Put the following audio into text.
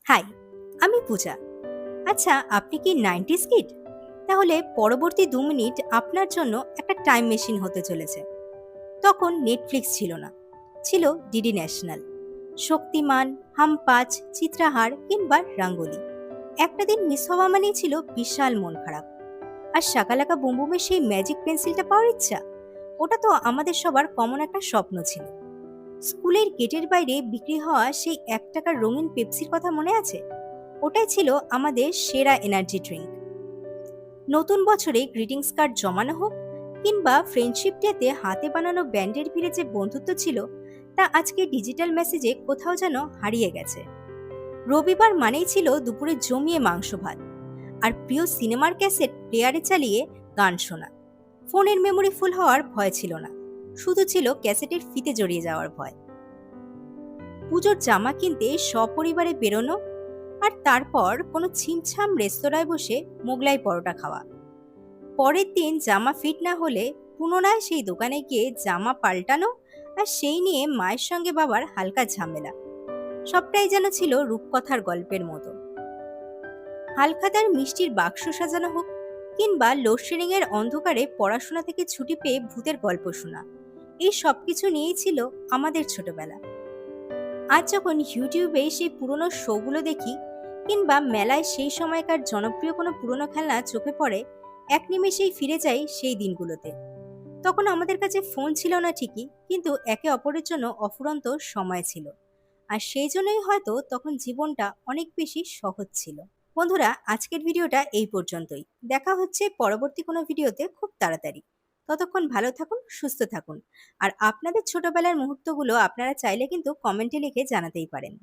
High, আমি পূজা। আচ্ছা, আপনি কি 90s কিড? তাহলে পরবর্তী 2 মিনিট আপনার জন্য একটা টাইম মেশিন হতে চলেছে। তখন নেটফ্লিক্স ছিল না, ছিল ডিডি ন্যাশনাল। শক্তিমান, হাম পাঁচ, চিত্রাহার কিংবা রাঙ্গোলি। একটা দিন মিস হওয়া মানেই ছিল বিশাল মন খারাপ। আর শাকালাকা বুমবুমের সেই ম্যাজিক পেন্সিলটা পাওয়ার ইচ্ছা, ওটা তো আমাদের সবার কমন একটা স্বপ্ন ছিল। স্কুলের গেটের বাইরে বিক্রি হওয়া সেই 1 টাকার রঙিন পেপসির কথা মনে আছে? ওটাই ছিল আমাদের সেরা এনার্জি ড্রিঙ্ক। নতুন বছরে গ্রিটিংস কার্ড জমানো হোক কিংবা ফ্রেন্ডশিপ ডেতে হাতে বানানো ব্যান্ডের ভিড়ে যে বন্ধুত্ব ছিল, তা আজকে ডিজিটাল মেসেজে কোথাও যেন হারিয়ে গেছে। রবিবার মানেই ছিল দুপুরে জমিয়ে মাংস ভাত, আর প্রিয় সিনেমার ক্যাসেট প্লেয়ারে চালিয়ে গান শোনা। ফোনের মেমোরি ফুল হওয়ার ভয় ছিল না, শুধু ছিল ক্যাসেটের ফিতে জড়িয়ে যাওয়ার ভয়। পুজোর জামা কিনতে সপরিবারে বেরোনো, আর তারপর কোনো ছিমছাম রেস্তোরাঁয় বসে মোগলাই পরোটা খাওয়া। পরের দিন জামা ফিট না হলে পুনরায় সেই দোকানে গিয়ে জামা পাল্টানো, আর সেই নিয়ে মায়ের সঙ্গে বাবার হালকা ঝামেলা। সবটাই যেন ছিল রূপকথার গল্পের মতো। হালখাতার মিষ্টির বাক্স সাজানো হোক কিংবা লোডশেডিং এর অন্ধকারে পড়াশোনা থেকে ছুটি পেয়ে ভূতের গল্প শোনা, এই সবকিছু নিয়েই ছিল আমাদের ছোটবেলা। আজ যখন ইউটিউবে সেই পুরনো শোগুলো দেখি কিংবা মেলায় সেই সময়কার জনপ্রিয় কোনো পুরনো খেলনা চোখে পড়ে, এক নিমেষেই ফিরে যাই সেই দিনগুলোতে। তখন আমাদের কাছে ফোন ছিল না ঠিকই, কিন্তু একে অপরের জন্য অফুরন্ত সময় ছিল। আর সেই জন্যই হয়তো তখন জীবনটা অনেক বেশি সহজ ছিল। বন্ধুরা, আজকের ভিডিওটা এই পর্যন্তই। দেখা হচ্ছে পরবর্তী কোনো ভিডিওতে খুব তাড়াতাড়ি। ততক্ষণ ভালো থাকুন, সুস্থ থাকুন। আর আপনাদের ছোটবেলার মুহূর্তগুলো আপনারা চাইলে কিন্তু কমেন্টে লিখে জানাতেই পারেন।